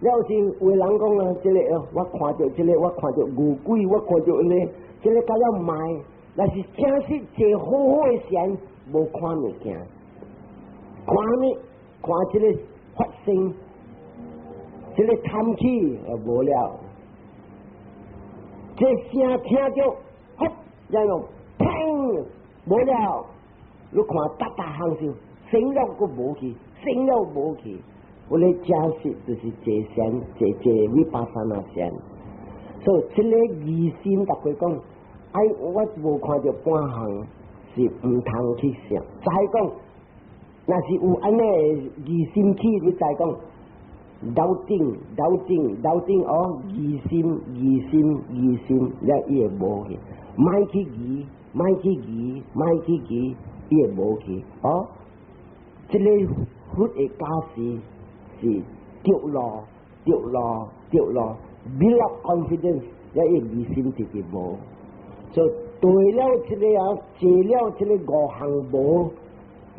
了是有人讲啊，这个我看到这个，我看到牛鬼，我看到呢，这个甲了卖，那是正式坐好的线，无看物件，看这个。发生，这个贪气无了，这声听着，然后砰，无了，你看大行就升了个无去，我来假设就是这线，这尾巴山那线，所以这个疑心大概讲，我无看到半项是唔通去想，再讲。那是有安尼疑心起，你再讲斗顶哦，疑心，了伊会无去，卖去疑，伊会无去，哦，这个佛的假使是掉落 ，build up confidence， 了伊疑心直直无，所以对了这个啊，做了这个5项无。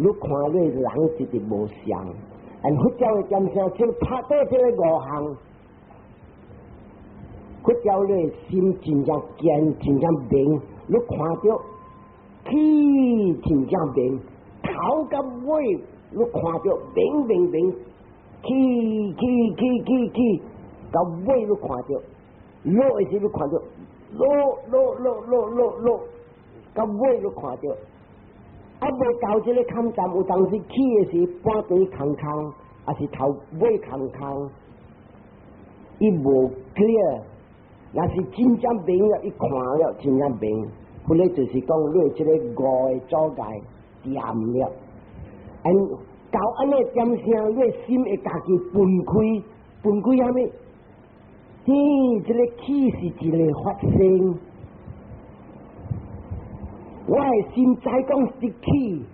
你看你人直直无相，佛教的讲声，就拍到这个5项，佛教的心真正坚，真正明。你看到起真正明，头到尾你看到明，起，到尾你看到落的时你看到落，到尾你看到。无到这个坎站，有当时起的是半边空，还是头尾空，伊无 clear， 那是真正明了，伊看了真正明，后来就是讲你这个5个阻碍掂了，到安尼点声，你心会家己分开虾米？这个气是一个发生，我的心在讲是气，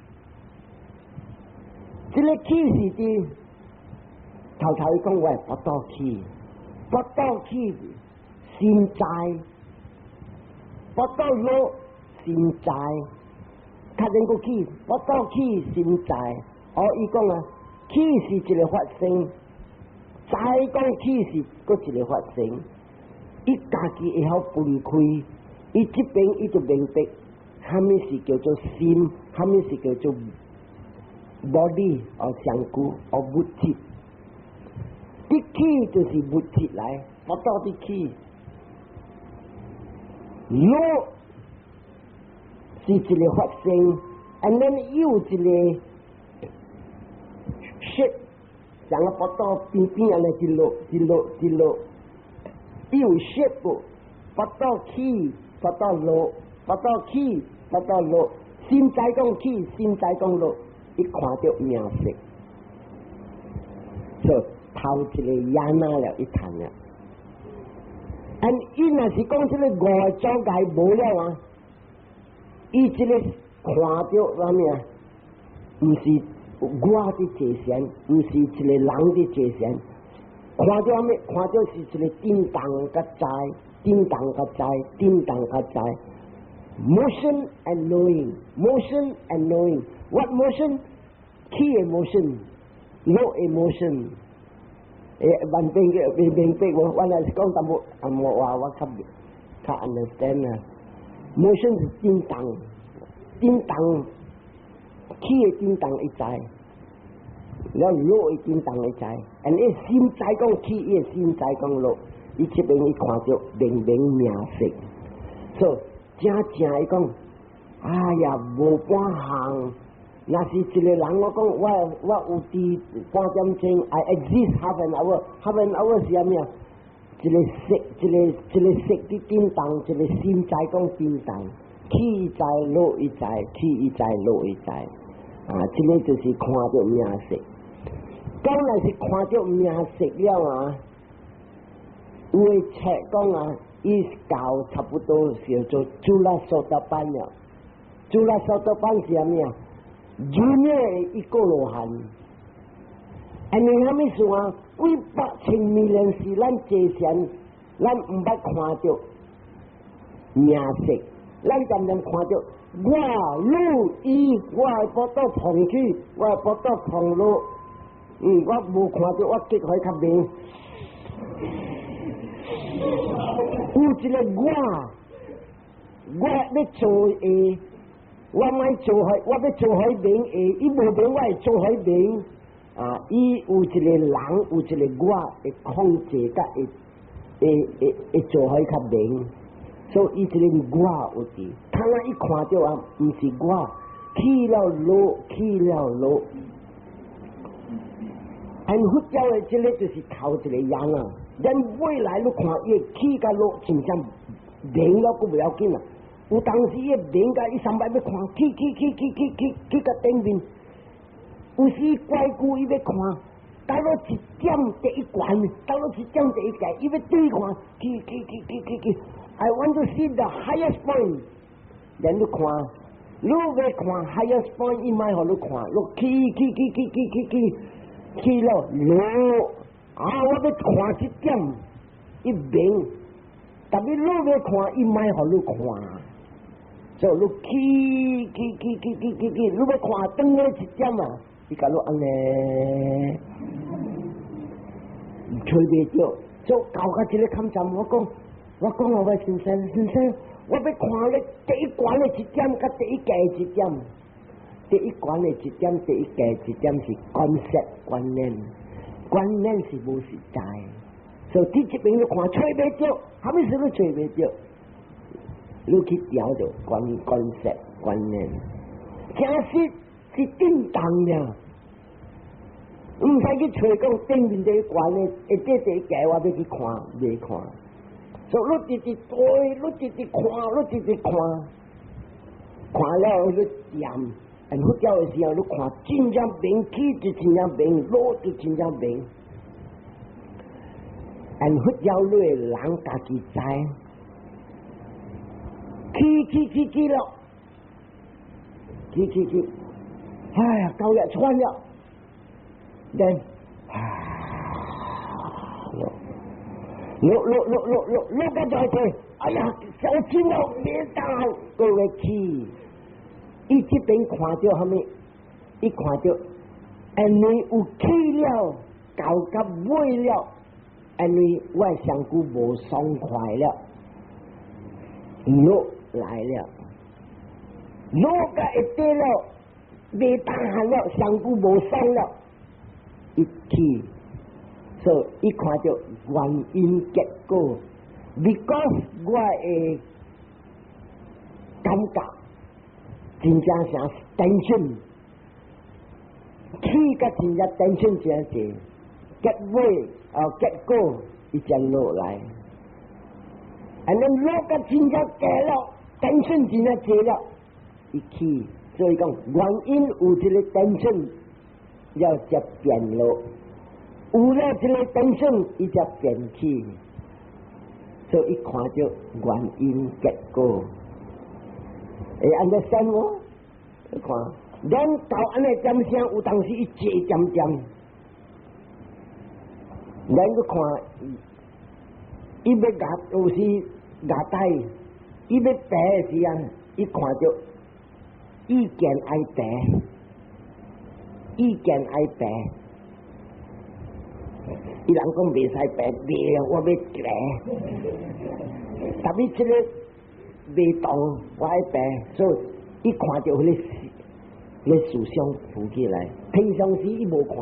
这个气是的，头讲我的不倒气，不倒气心在，不倒落心在，较能个气，不倒气心在，伊讲啊，气是一个发生。再讲气是搁一个发生，伊家己会晓分开，伊这边伊就明白，虾米是叫做心，虾米是叫做 body 上骨物质，啲气就是物质来，不到啲气，落是一个发生 ，and then 有一个 shit。像个不到边边安尼一落，有 shape 不到起，不到落，不到起，不到落，心在讲起，心在讲落，一看到名色，就头一个也拿了一谈了。伊若是讲这个外境界无了啊，伊这个看到啥物啊？唔是。我的界限，唔是一个人的界限。看到咩？看到是一个叮当个在，叮当个在，叮当个在。Motion and knowing, motion and knowing. What motion? Key emotion, low emotion. วันเป็นวันอะไรก็ตามว่าเขา understand นะ motion 是叮当。气的叮当一在，แล้ว落的叮当一在，而伊心在讲气，伊心在讲落，伊这边伊看到明名色，所以正伊讲，哎呀，无半项，若是一个人我讲我有伫半点钟 ，I exist half an hour 是啥物啊？一个色的叮当，一个心在讲叮当。气在落一在，气在落一在，这个就是看到名色。当然是看到名色了啊，有的册讲啊，伊教差不多叫做朱拉索德班了。朱拉索德班是啥物啊？Junior 一个罗汉，你虾米说啊？几百千million是咱界限，咱唔捌看到名色。咱渐渐看到我路伊，我系不到碰去，我系不到碰落，我无看到我结开较明。有一个我要做下，我咪做海，我要做海明下，伊无明我系做海明。伊有一个人，有一个我会控制甲会做海较明。所以伊这个我有伫，他一看到啊，唔是我，起了落，佛教的这个就是头一个人啊，咱未来你看伊起甲落，真正明了都不要紧啊。有当时伊明甲伊300要看，起甲顶面，有时怪故伊要看，到了一点第一关，到了一点第一界，伊要对看，起。I want to see the highest point. Then 你看，你要看 highest point， 伊咪互你看，落起了落，我要看一點，一明，特別你要看，伊咪互你看，所以你起，你要看當咧一點啊，伊甲你安尼，吹袂着，就搞到一個坎站，我讲我先生，我要看咧第一关的一点，甲第一界一点。第一关的一点，第一界一点是观念是无实在。所以你这边你看吹袂着，虾米事都吹袂着。你去调着观念，真实是叮当呀。唔使去吹讲顶面这一关的，一第一界我要去看，未看。所以你直追，你直看，看了你掂，佛教的时候你看真正明，起就真正明，落就真正明。按佛教里人家己知，去了，去，哎呀，到了穿了，then落个在地，哎呀，小心哦，别倒，各位去，伊这边看到后面，一看到，安尼有去了，到尾了。因为我上久无爽快了，落来了，落个一跌了，未打寒了，上久无爽了，一起，所以一看到原因结果 ，because 我的感觉真正像 tension， 起个真正 tension 真济，结尾。结果伊才落来，安尼落个真正低了，tension真正低了，伊起，所以讲原因有这个 tension， 要才变落，有了这个 tension， 伊才变起，所以一看就原因结果，会 understand 无？你看，咱到安尼点声，有当时伊坐点。咱去看，伊要牙有时牙带，伊要白的时啊，伊看到意见爱白，伊人讲袂使白，白我要白，但是这个袂动，我爱白，所以伊看到迄个思想浮起来，平常时伊无看。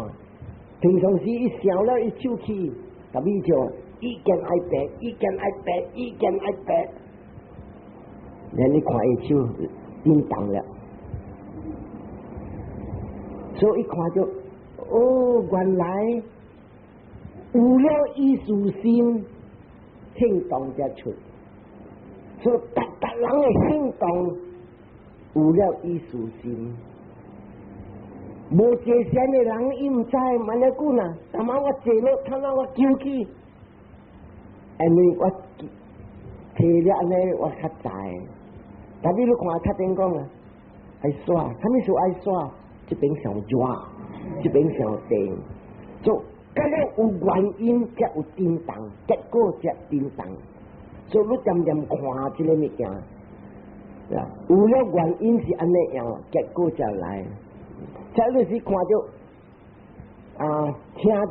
平常时伊想了伊手起，但伊就意见爱白，你看伊手震动了，所以一看就哦，原来有了艺术心，行动才出，所以各人的行动有了艺术心。无坐禅的人，伊唔知慢了久呐。但嘛我坐落，看到我救起，因为我摕了安尼，我较知。但你看较点讲啊，爱耍，啥物事爱耍？这边上热，这边上电，就刚刚有原因才有震动，结果才震动。所以你渐渐看这个物件，有了原因是安尼样，结果才来。才就是看到听到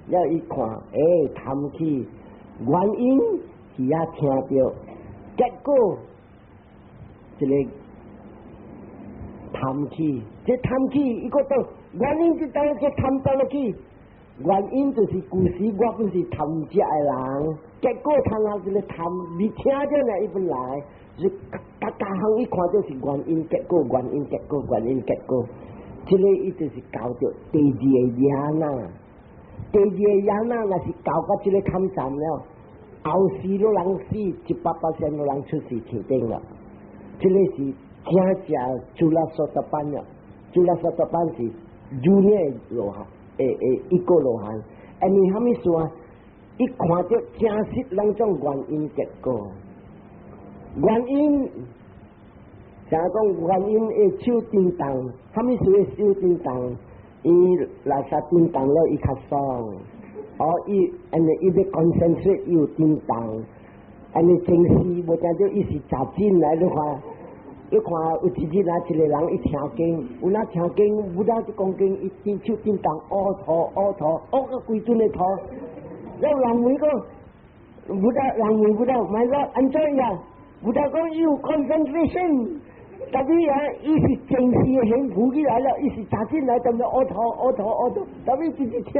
了一看，谈起原因是也听到，结果一个谈起，这谈起一个到原因就当个谈到了去，原因就是故事我不是谈这的人，结果谈到一个谈，你听到了一本来。是大项一看就是原因结果，这个伊就是搞到第二个野呐，若是搞到这个坎站了，后世都人死，100%都人出事肯定了。这个是正正除了说的班了，除了说的班是junior罗汉，一个罗汉，你虾米说？一看到正实两种原因结果。原因，像讲原因会手震动，啥物事会手震动？伊垃圾震动了，伊较爽。伊要 concentrate 伊有震动，正视无听到伊是杂进来的话，你看有一日啊，一个人伊听经，有哪听经，有哪就讲经，伊手震动，屙个规阵的吐，有人问讲，买个安怎样？不但讲有 concentration， 但是伊是正式的幸福起来了，伊是扎进来，等到屙吐，但是自己听，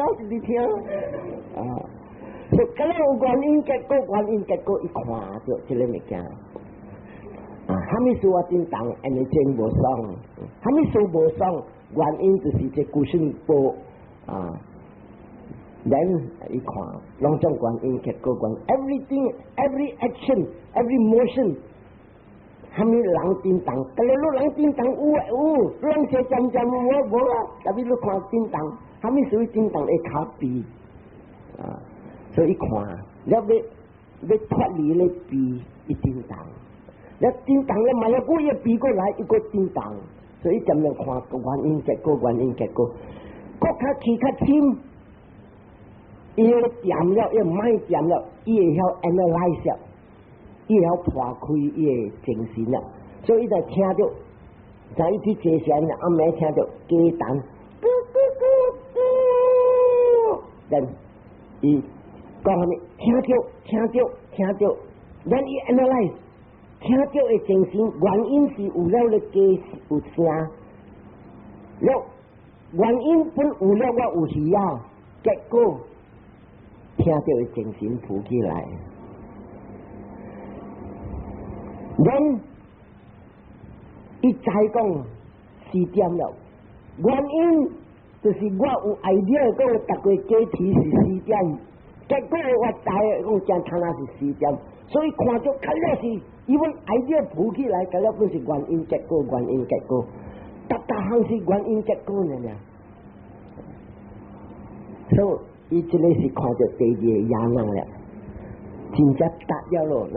所以咁样有原因结果，一看就这个物件，虾米事我震动，真无爽，虾米事无爽，原因就是这故事波then 一看，两种原因结果everything, every action, every motion， 虾米人震动，但是你人震动有，人些渐无啊，但是你看震动，虾米属于震动会卡比所以一看，了要脱离咧鼻一叮当，了叮当了嘛了，我也鼻过来一个叮当，所以怎样看原因结果，原因结果，国较气较深，伊个掂了，伊唔爱掂了，伊会晓 analyze， 伊会晓破开伊个精神了，所以伊就听到，在伊去坐禅了，暗暝听到鸡蛋，咕咕咕咕，然伊讲啥物？听到，然伊 analyze， 听到的精神原因是有了咧鸡有声，了原因本有了我有需要，结果听到的精神浮起来，然伊再讲4点了，原因就是我有 idea 讲逐个鸡啼是4点。结果我知讲正他那是4点，所以看到看了是伊阮爱了浮起来，看了本是原因结果，原因结果，逐项是原因结果呢。所以伊这个是看到第2个野人了，真正达了咯。